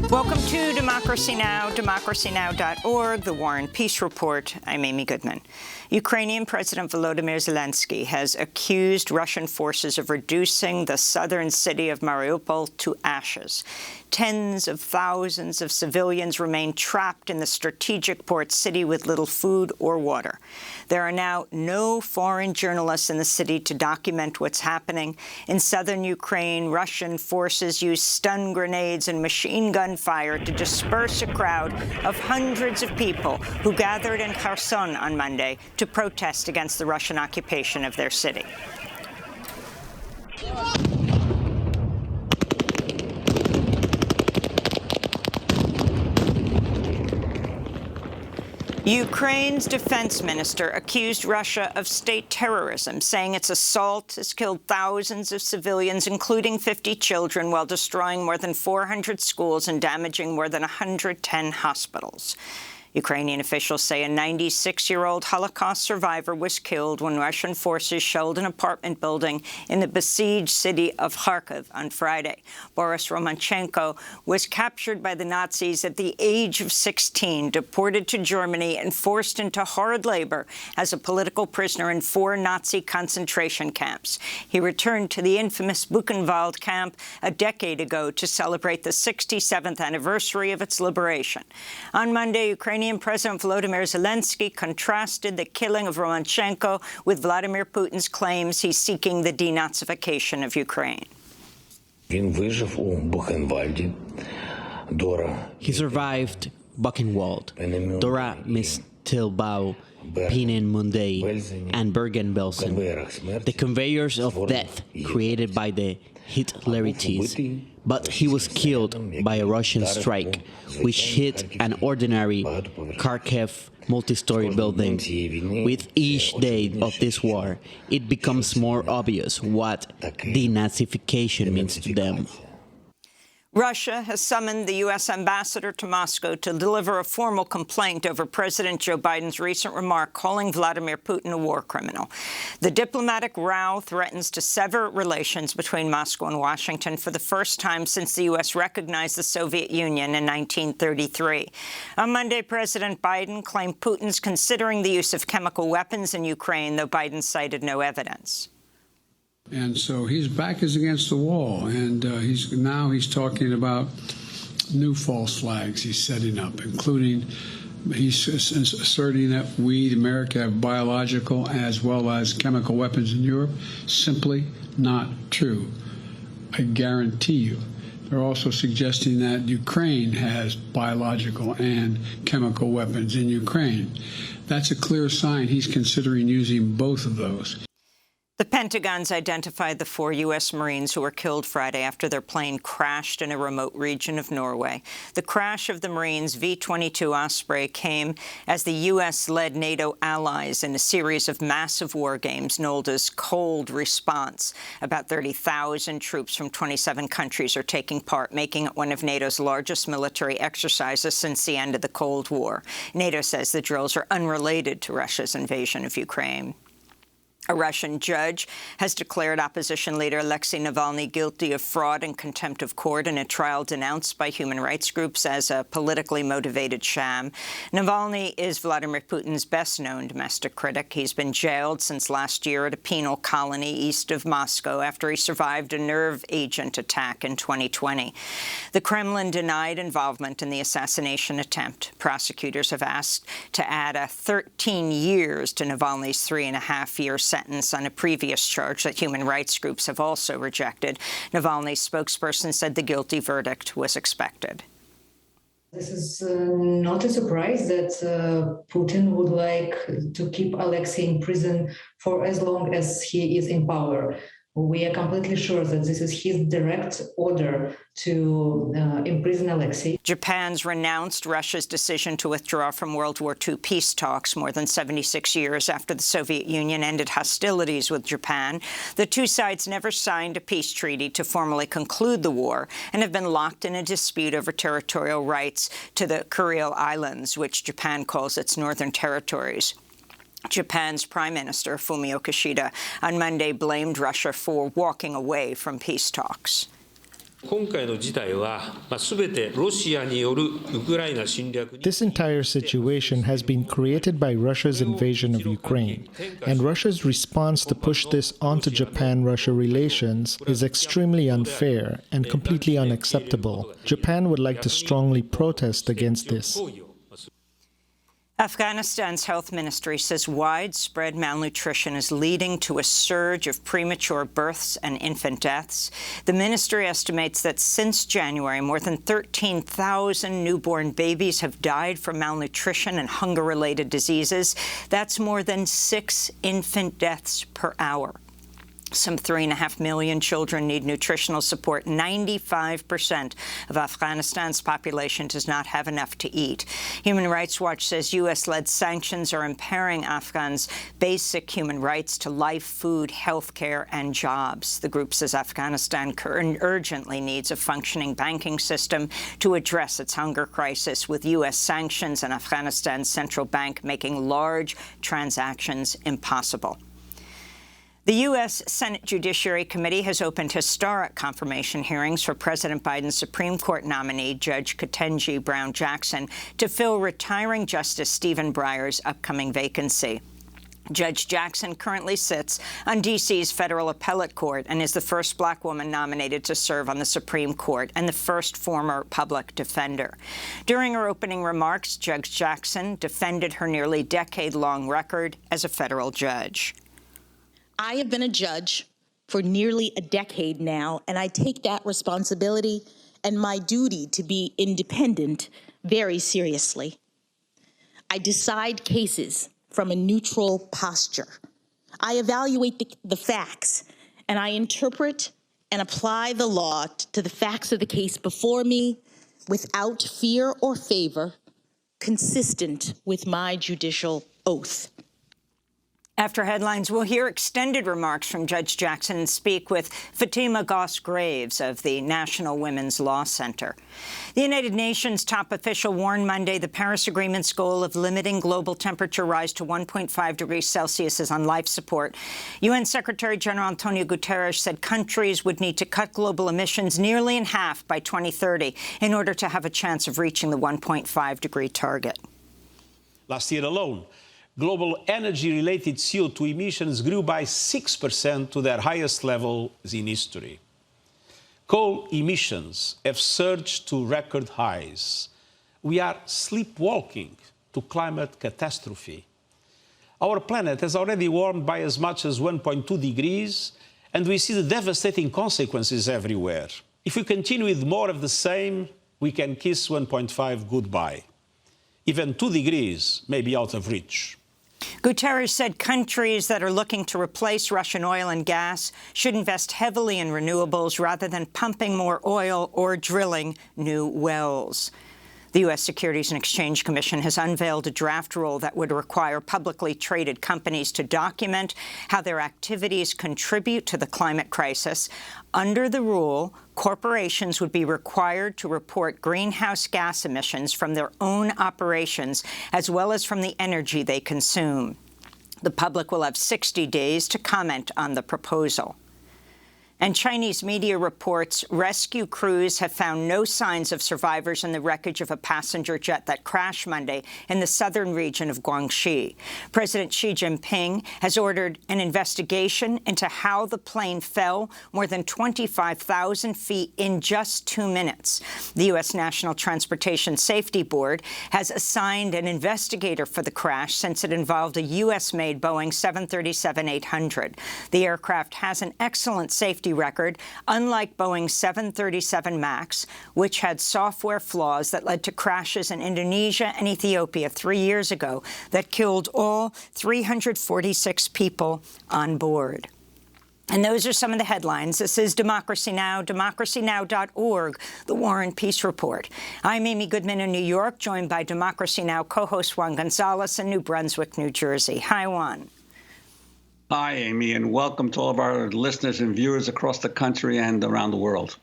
Welcome to Democracy Now!, democracynow.org, The War and Peace Report. I'm Amy Goodman. Ukrainian President Volodymyr Zelensky has accused Russian forces of reducing the southern city of Mariupol to ashes. Tens of thousands of civilians remain trapped in the strategic port city with little food or water. There are now no foreign journalists in the city to document what's happening. In southern Ukraine, Russian forces use stun grenades and machine gun fire to disperse a crowd of hundreds of people who gathered in Kherson on Monday to protest against the Russian occupation of their city. Ukraine's defense minister accused Russia of state terrorism, saying its assault has killed thousands of civilians, including 50 children, while destroying more than 400 schools and damaging more than 110 hospitals. Ukrainian officials say a 96-year-old Holocaust survivor was killed when Russian forces shelled an apartment building in the besieged city of Kharkiv on Friday. Boris Romanchenko was captured by the Nazis at the age of 16, deported to Germany, and forced into hard labor as a political prisoner in 4 Nazi concentration camps. He returned to the infamous Buchenwald camp a decade ago to celebrate the 67th anniversary of its liberation. On Monday, Ukrainian President Volodymyr Zelensky contrasted the killing of Romanchenko with Vladimir Putin's claims he's seeking the denazification of Ukraine. He survived Buchenwald, Dora Mistilbau, Pinen Munday, and Bergen-Belsen, the conveyors of death created by the Hitlerites. But he was killed by a Russian strike, which hit an ordinary Kharkiv multi-story building. With each day of this war, it becomes more obvious what denazification means to them. Russia has summoned the U.S. ambassador to Moscow to deliver a formal complaint over President Joe Biden's recent remark calling Vladimir Putin a war criminal. The diplomatic row threatens to sever relations between Moscow and Washington for the first time since the U.S. recognized the Soviet Union in 1933. On Monday, President Biden claimed Putin's considering the use of chemical weapons in Ukraine, though Biden cited no evidence. And so his back is against the wall, and he's talking about new false flags he's setting up, including he's asserting that we, America, have biological as well as chemical weapons in Europe. Simply not true. I guarantee you. They're also suggesting that Ukraine has biological and chemical weapons in Ukraine. That's a clear sign he's considering using both of those. The Pentagon's identified the 4 U.S. Marines who were killed Friday after their plane crashed in a remote region of Norway. The crash of the Marines' V-22 Osprey came as the U.S. led NATO allies in a series of massive war games known as Cold Response. About 30,000 troops from 27 countries are taking part, making it one of NATO's largest military exercises since the end of the Cold War. NATO says the drills are unrelated to Russia's invasion of Ukraine. A Russian judge has declared opposition leader Alexei Navalny guilty of fraud and contempt of court in a trial denounced by human rights groups as a politically motivated sham. Navalny is Vladimir Putin's best-known domestic critic. He's been jailed since last year at a penal colony east of Moscow after he survived a nerve agent attack in 2020. The Kremlin denied involvement in the assassination attempt. Prosecutors have asked to add 13 years to Navalny's 3.5-year sentence on a previous charge that human rights groups have also rejected. Navalny's spokesperson said the guilty verdict was expected. This is not a surprise that Putin would like to keep Alexei in prison for as long as he is in power. We are completely sure that this is his direct order to imprison Alexei. Japan's renounced Russia's decision to withdraw from World War II peace talks more than 76 years after the Soviet Union ended hostilities with Japan. The two sides never signed a peace treaty to formally conclude the war and have been locked in a dispute over territorial rights to the Kuril Islands, which Japan calls its northern territories. Japan's Prime Minister Fumio Kishida on Monday blamed Russia for walking away from peace talks. This entire situation has been created by Russia's invasion of Ukraine, and Russia's response to push this onto Japan-Russia relations is extremely unfair and completely unacceptable. Japan would like to strongly protest against this. Afghanistan's health ministry says widespread malnutrition is leading to a surge of premature births and infant deaths. The ministry estimates that since January, more than 13,000 newborn babies have died from malnutrition and hunger-related diseases. That's more than 6 infant deaths per hour. Some 3.5 million children need nutritional support. 95% of Afghanistan's population does not have enough to eat. Human Rights Watch says U.S.-led sanctions are impairing Afghans' basic human rights to life, food, health care, and jobs. The group says Afghanistan urgently needs a functioning banking system to address its hunger crisis, with U.S. sanctions and Afghanistan's central bank making large transactions impossible. The U.S. Senate Judiciary Committee has opened historic confirmation hearings for President Biden's Supreme Court nominee, Judge Ketanji Brown Jackson, to fill retiring Justice Stephen Breyer's upcoming vacancy. Judge Jackson currently sits on D.C.'s federal appellate court and is the first black woman nominated to serve on the Supreme Court and the first former public defender. During her opening remarks, Judge Jackson defended her nearly decade-long record as a federal judge. I have been a judge for nearly a decade now, and I take that responsibility and my duty to be independent very seriously. I decide cases from a neutral posture. I evaluate the facts, and I interpret and apply the law to the facts of the case before me without fear or favor, consistent with my judicial oath. After headlines, we'll hear extended remarks from Judge Jackson and speak with Fatima Goss-Graves of the National Women's Law Center. The United Nations top official warned Monday the Paris Agreement's goal of limiting global temperature rise to 1.5 degrees Celsius is on life support. UN Secretary General Antonio Guterres said countries would need to cut global emissions nearly in half by 2030 in order to have a chance of reaching the 1.5-degree target. Last year alone, global energy-related CO2 emissions grew by 6% to their highest levels in history. Coal emissions have surged to record highs. We are sleepwalking to climate catastrophe. Our planet has already warmed by as much as 1.2 degrees, and we see the devastating consequences everywhere. If we continue with more of the same, we can kiss 1.5 goodbye. Even 2 degrees may be out of reach. Guterres said countries that are looking to replace Russian oil and gas should invest heavily in renewables rather than pumping more oil or drilling new wells. The U.S. Securities and Exchange Commission has unveiled a draft rule that would require publicly traded companies to document how their activities contribute to the climate crisis. Under the rule, corporations would be required to report greenhouse gas emissions from their own operations, as well as from the energy they consume. The public will have 60 days to comment on the proposal. And Chinese media reports rescue crews have found no signs of survivors in the wreckage of a passenger jet that crashed Monday in the southern region of Guangxi. President Xi Jinping has ordered an investigation into how the plane fell more than 25,000 feet in just 2 minutes. The U.S. National Transportation Safety Board has assigned an investigator for the crash since it involved a U.S.-made Boeing 737-800. The aircraft has an excellent safety record, unlike Boeing's 737 MAX, which had software flaws that led to crashes in Indonesia and Ethiopia 3 years ago that killed all 346 people on board. And those are some of the headlines. This is Democracy Now!, democracynow.org, the War and Peace Report. I'm Amy Goodman in New York, joined by Democracy Now! Co-host Juan Gonzalez in New Brunswick, New Jersey. Hi, Juan. Hi, Amy, and welcome to all of our listeners and viewers across the country and around the world.